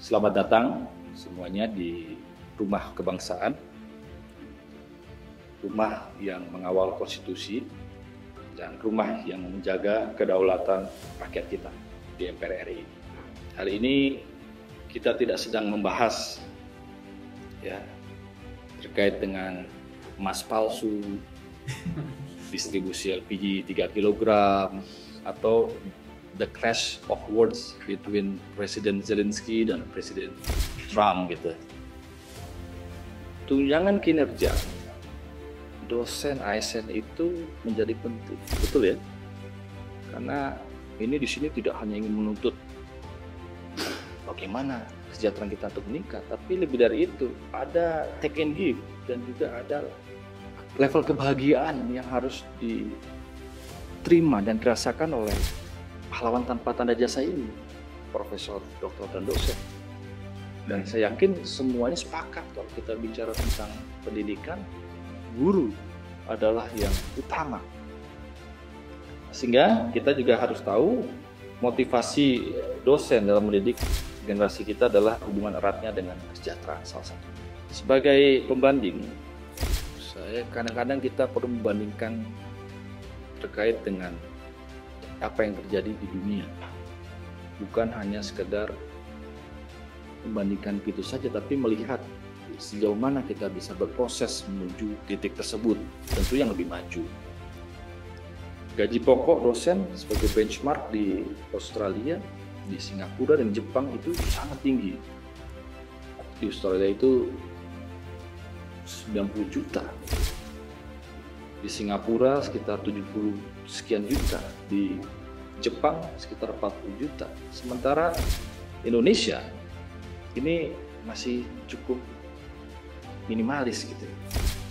Selamat datang semuanya di Rumah Kebangsaan, rumah yang mengawal konstitusi, dan rumah yang menjaga kedaulatan rakyat kita di MPR RI. Hari ini kita tidak sedang membahas terkait dengan emas palsu, distribusi LPG 3 kg, atau the clash of words between Presiden Zelensky dan Presiden Trump gitu. Tunjangan kinerja dosen ASN itu menjadi penting, betul ya? Karena ini di sini tidak hanya ingin menuntut bagaimana kesejahteraan kita untuk meningkat, tapi lebih dari itu ada take and give dan juga ada level kebahagiaan yang harus diterima dan dirasakan oleh pahlawan tanpa tanda jasa ini, profesor, doktor, dan dosen. Dan saya yakin semuanya sepakat kalau kita bicara tentang pendidikan, guru adalah yang utama. Sehingga kita juga harus tahu motivasi dosen dalam mendidik generasi kita adalah hubungan eratnya dengan kesejahteraan salah satu. Sebagai pembanding, kadang-kadang kita perlu membandingkan terkait dengan apa yang terjadi di dunia. Bukan hanya sekedar membandingkan gitu saja, tapi melihat sejauh mana kita bisa berproses menuju titik tersebut, tentu yang lebih maju. Gaji pokok dosen sebagai benchmark di Australia, di Singapura, dan Jepang itu sangat tinggi. Di Australia itu 90 juta, di Singapura sekitar 70 sekian juta, di Jepang sekitar 40 juta. Sementara Indonesia ini masih cukup minimalis gitu.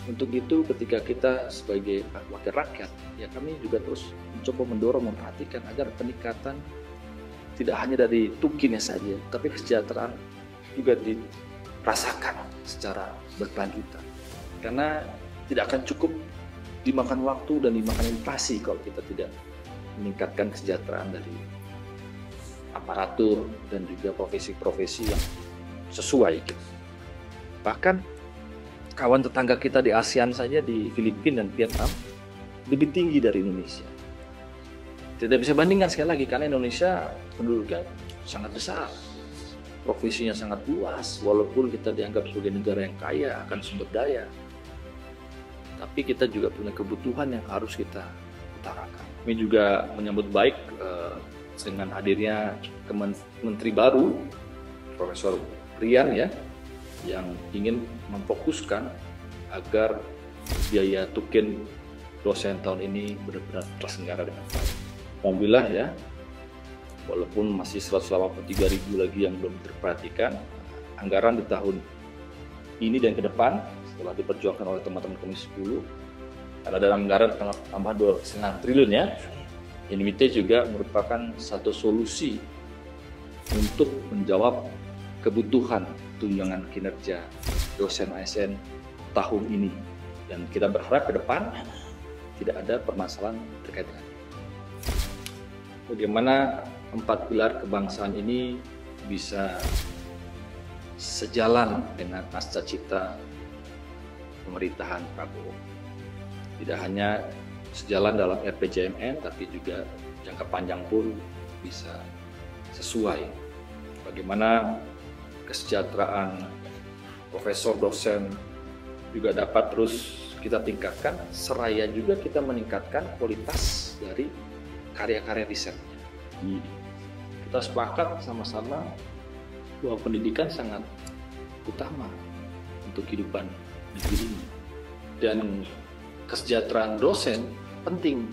Untuk itu ketika kita sebagai wakil rakyat, ya kami juga terus mencoba mendorong, memperhatikan agar peningkatan tidak hanya dari tukinnya saja, tapi kesejahteraan juga dirasakan secara berkelanjutan. Karena tidak akan cukup dimakan waktu dan dimakan inflasi kalau kita tidak meningkatkan kesejahteraan dari aparatur dan juga profesi-profesi yang sesuai gitu. Bahkan kawan tetangga kita di ASEAN saja, di Filipina dan Vietnam, lebih tinggi dari Indonesia. Tidak bisa bandingkan sekali lagi karena Indonesia penduduknya sangat besar, profesinya sangat luas, walaupun kita dianggap sebagai negara yang kaya akan sumber daya, tapi kita juga punya kebutuhan yang harus kita utarakan. Kami juga menyambut baik dengan hadirnya Menteri baru, Profesor Rian ya, yang ingin memfokuskan agar biaya tukin dosen tahun ini benar-benar terselenggara dengan baik. Alhamdulillah ya, walaupun masih 183.000 lagi yang belum terperhatikan, anggaran di tahun ini dan ke depan setelah diperjuangkan oleh teman-teman Komisi 10, ada dalam anggaran tambah 2,5 triliun ya. NMIT juga merupakan satu solusi untuk menjawab kebutuhan tunjangan kinerja dosen ASN tahun ini, dan kita berharap ke depan tidak ada permasalahan terkait dengan bagaimana 4 pilar kebangsaan ini bisa sejalan dengan cita-cita pemerintahan Prabowo. Tidak hanya sejalan dalam RPJMN, tapi juga jangka panjang pun bisa sesuai. Bagaimana kesejahteraan profesor dosen juga dapat terus kita tingkatkan, seraya juga kita meningkatkan kualitas dari karya-karya risetnya. Kita sepakat sama-sama bahwa pendidikan sangat utama untuk kehidupan negeri ini, dan kesejahteraan dosen penting,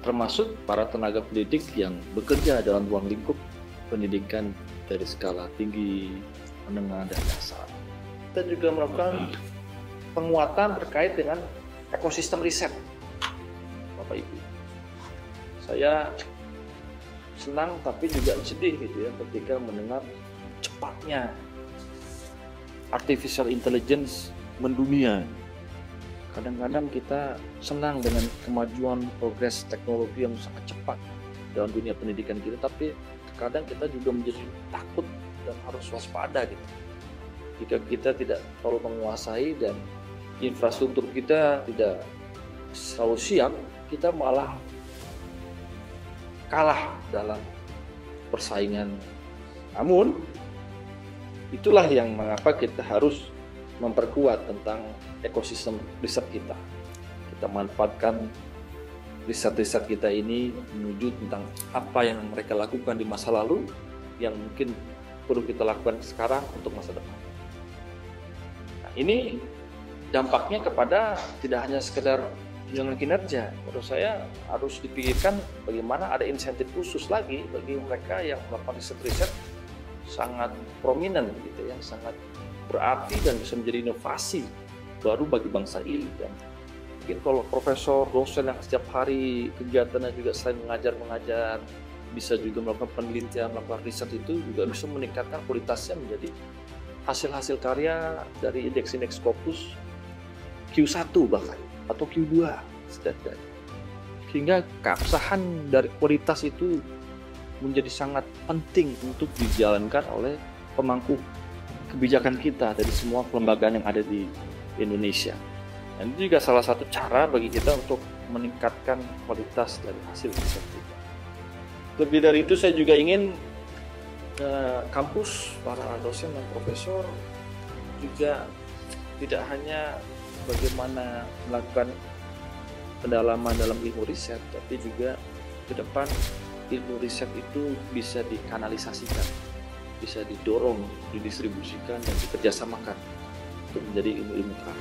termasuk para tenaga pendidik yang bekerja dalam ruang lingkup pendidikan dari skala tinggi, menengah, dan dasar. Kita juga melakukan penguatan terkait dengan ekosistem riset, Bapak Ibu. Saya senang tapi juga sedih gitu ya ketika mendengar cepatnya artificial intelligence mendunia. Kadang-kadang kita senang dengan kemajuan progres teknologi yang sangat cepat dalam dunia pendidikan kita, tapi kadang kita juga menjadi takut dan harus waspada gitu. Jika kita tidak terlalu menguasai dan infrastruktur kita tidak selalu siap, kita malah kalah dalam persaingan. Namun itulah yang mengapa kita harus memperkuat tentang ekosistem riset kita. Kita manfaatkan riset-riset kita ini menuju tentang apa yang mereka lakukan di masa lalu yang mungkin perlu kita lakukan sekarang untuk masa depan. Nah, ini dampaknya kepada tidak hanya sekedar dengan kinerja. Menurut saya harus dipikirkan bagaimana ada insentif khusus lagi bagi mereka yang melakukan riset-riset sangat prominent gitu, yang sangat berarti dan bisa menjadi inovasi baru bagi bangsa ini. Dan mungkin kalau profesor, dosen yang setiap hari kegiatannya juga selain mengajar, bisa juga melakukan penelitian, melakukan riset, itu juga bisa meningkatkan kualitasnya menjadi hasil-hasil karya dari indeks-indeks Scopus Q1 bahkan, atau Q2 setidaknya. Sehingga keabsahan dari kualitas itu menjadi sangat penting untuk dijalankan oleh pemangku kebijakan kita dari semua kelembagaan yang ada di Indonesia. Dan itu juga salah satu cara bagi kita untuk meningkatkan kualitas dari hasil riset kita. Lebih dari itu, saya juga ingin kampus, para dosen dan profesor juga tidak hanya bagaimana melakukan pendalaman dalam ilmu riset, tapi juga ke depan ilmu riset itu bisa dikanalisasikan, bisa didorong, didistribusikan, dan dikerjasamakan untuk menjadi ilmu-ilmu terang.